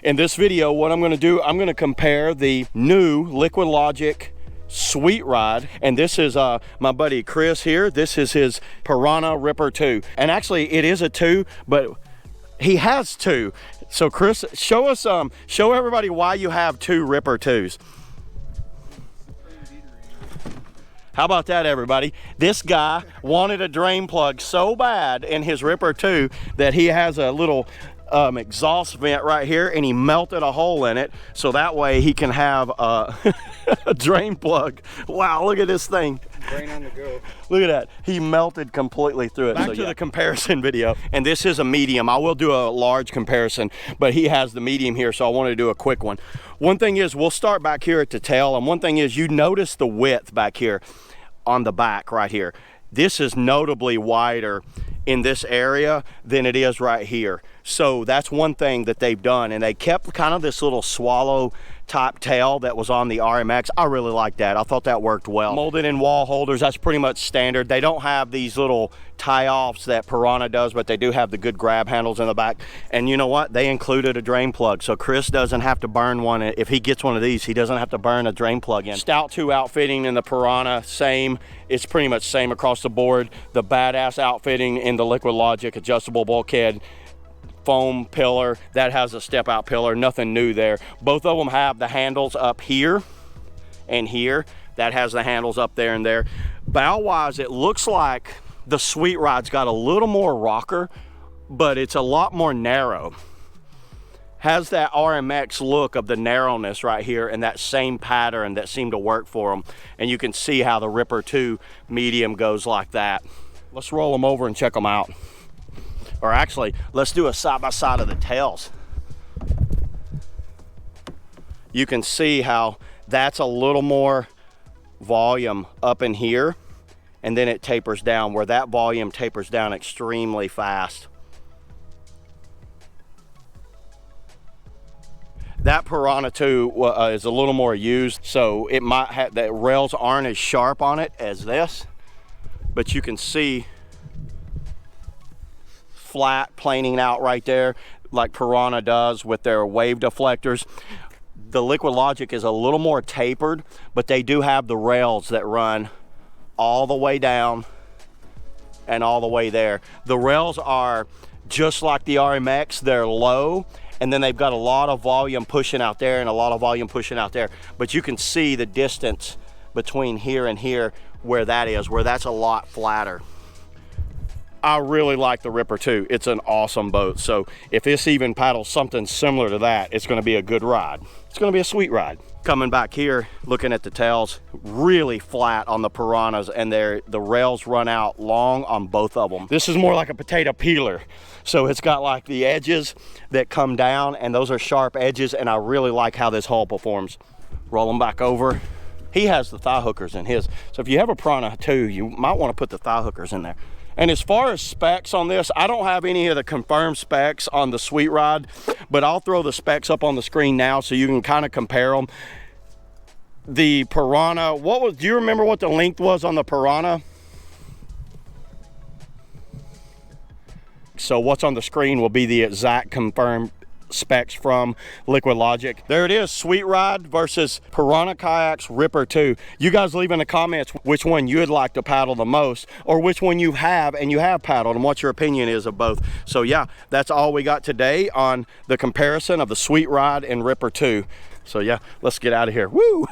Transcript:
In this video, what I'm gonna do, I'm gonna compare the new Liquidlogic Sweet Ride, and this is my buddy Chris here. This is his Pyranha Ripper 2. And actually it is a 2, but he has 2. So Chris, show us show everybody why you have 2 Ripper 2s. How about that, everybody? This guy wanted a drain plug so bad in his Ripper 2 that he has a little exhaust vent right here, and he melted a hole in it so that way he can have a drain plug. Wow, look at this thing. Drain on the go. Look at that. He melted completely through it. Back to the comparison video, and this is a medium. I will do a large comparison, but he has the medium here, so I wanted to do a quick one. One thing is, we'll start back here at the tail, and one thing is, you notice the width back here on the back right here. This is notably wider in this area than it is right here. So that's one thing that they've done, and they kept kind of this little swallow type tail that was on the RMX. I really like that. I thought that worked well. Molded in wall holders, that's pretty much standard. They don't have these little tie-offs that Pyranha does, but they do have the good grab handles in the back. And you know what? They included a drain plug, so Chris doesn't have to burn one. If he gets one of these, he doesn't have to burn a drain plug in. Stout 2 outfitting in the Pyranha, same. It's pretty much same across the board. The badass outfitting in the Liquidlogic adjustable bulkhead foam pillar, that has a step out pillar, nothing new there. Both of them have the handles up here and here. That has the handles up there and there. Bow wise, it looks like the Sweet Ride's got a little more rocker, but it's a lot more narrow. Has that RMX look of the narrowness right here and that same pattern that seemed to work for them. And you can see how the Ripper 2 medium goes like that. Let's roll them over and check them out. Or actually, let's do a side-by-side of the tails. You can see how that's a little more volume up in here, and then it tapers down, where that volume tapers down extremely fast. That Pyranha 2 is a little more used, so it might have, the rails aren't as sharp on it as this, but you can see flat planing out right there like Pyranha does with their wave deflectors. The Liquidlogic is a little more tapered, but they do have the rails that run all the way down and all the way there. The rails are just like the RMX, they're low, and then they've got a lot of volume pushing out there and a lot of volume pushing out there. But you can see the distance between here and here where that is, where that's a lot flatter. I really like the Ripper 2. It's an awesome boat. So if this even paddles something similar to that, it's gonna be a good ride. It's gonna be a sweet ride. Coming back here, looking at the tails, really flat on the Piranhas, and the rails run out long on both of them. This is more like a potato peeler. So it's got like the edges that come down, and those are sharp edges, and I really like how this hull performs. Roll them back over. He has the thigh hookers in his. So if you have a Pyranha 2, you might wanna put the thigh hookers in there. And as far as specs on this, I don't have any of the confirmed specs on the Sweet Ride, but I'll throw the specs up on the screen now so you can kind of compare them. The Pyranha, do you remember what the length was on the Pyranha? So what's on the screen will be the exact confirmed specs from Liquidlogic. There it is, Sweet Ride versus Pyranha Kayaks Ripper 2. You guys leave in the comments which one you'd like to paddle the most, or which one you have paddled, and what your opinion is of both. So yeah, that's all we got today on the comparison of the Sweet Ride and Ripper 2. So yeah, let's get out of here. Woo!